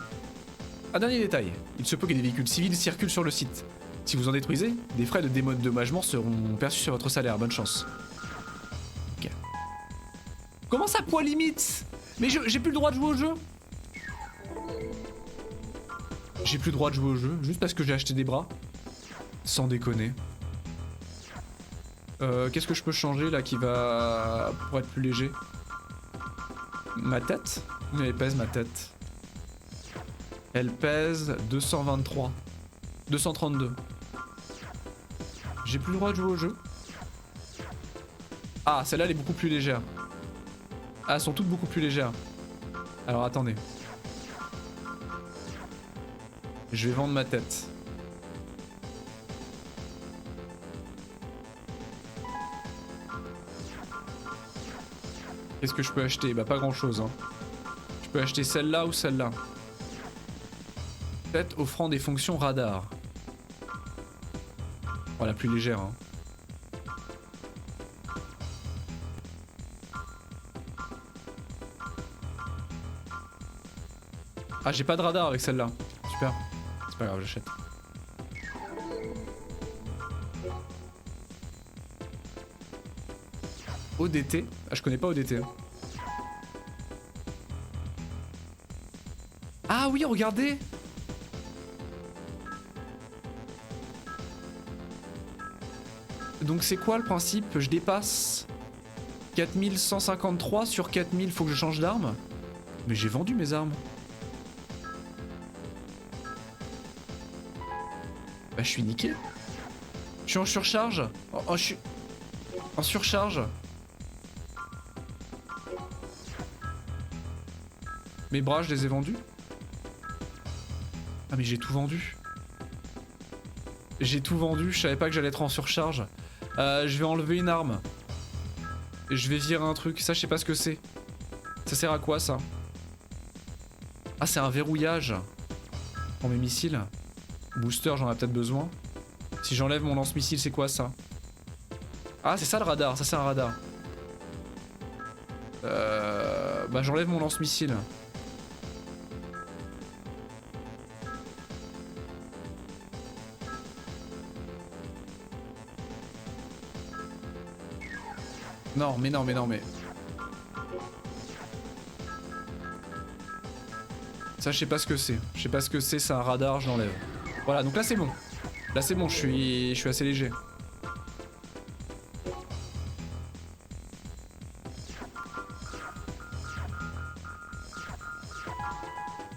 Un dernier détail, il se peut que des véhicules civils circulent sur le site. Si vous en détruisez, des frais de dédommagement seront perçus sur votre salaire, bonne chance. Ok. Comment ça, poids limite? Mais j'ai plus le droit de jouer au jeu? J'ai plus le droit de jouer au jeu, juste parce que j'ai acheté des bras? Sans déconner. Qu'est-ce que je peux changer là qui va... pour être plus léger? Ma tête? Mais elle pèse ma tête. Elle pèse 223. 232. J'ai plus le droit de jouer au jeu. Ah, celle-là elle est beaucoup plus légère. Ah, elles sont toutes beaucoup plus légères. Alors attendez. Je vais vendre ma tête. Qu'est-ce que je peux acheter? Bah pas grand chose hein. Je peux acheter celle-là ou celle-là. Peut-être offrant des fonctions radar. Oh, la plus légère hein. Ah j'ai pas de radar avec celle-là. Super. C'est pas grave, j'achète. ODT? Ah je connais pas ODT. Ah oui regardez. Donc c'est quoi le principe? Je dépasse 4153 sur 4000, faut que je change d'arme? Mais j'ai vendu mes armes. Bah je suis niqué. Je suis en surcharge. Je suis en surcharge. Mes bras je les ai vendus. Ah mais j'ai tout vendu. J'ai tout vendu, je savais pas que j'allais être en surcharge. Je vais enlever une arme. Je vais virer un truc, ça je sais pas ce que c'est. Ça sert à quoi ça? Ah c'est un verrouillage. Pour mes missiles. Booster, j'en ai peut-être besoin. Si j'enlève mon lance-missile, c'est quoi ça? Ah, c'est ça le radar, ça c'est un radar. Bah j'enlève mon lance-missile. Non, mais non, mais non, mais... Ça, je sais pas ce que c'est. Je sais pas ce que c'est un radar, je l'enlève. Voilà, donc là c'est bon. Là c'est bon, je suis assez léger.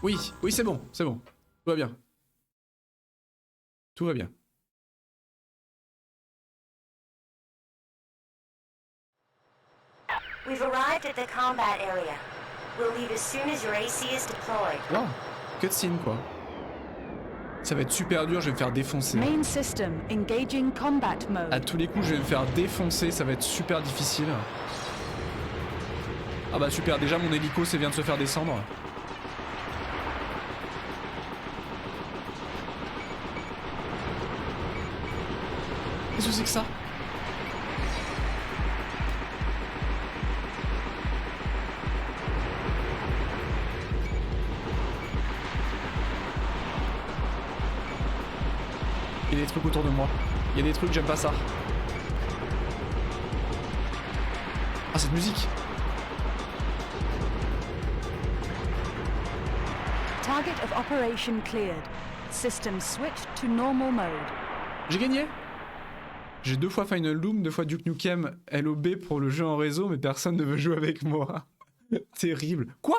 Oui, oui, c'est bon, c'est bon. Tout va bien. Tout va bien. We've arrived at the combat area. We'll leave as soon as your AC is deployed. Wow, cutscene quoi. Ça va être super dur, je vais me faire défoncer. Main system engaging combat mode. À tous les coups, je vais me faire défoncer, ça va être super difficile. Ah bah super, déjà mon hélico vient de se faire descendre. Qu'est-ce que c'est que ça? Il y a des trucs autour de moi. Il y a des trucs, j'aime pas ça. Ah, cette musique. Target of operation cleared. System switched to normal mode. J'ai gagné. J'ai 2 fois Final Doom, 2 fois Duke Nukem LOB pour le jeu en réseau, mais personne ne veut jouer avec moi. Terrible. Quoi?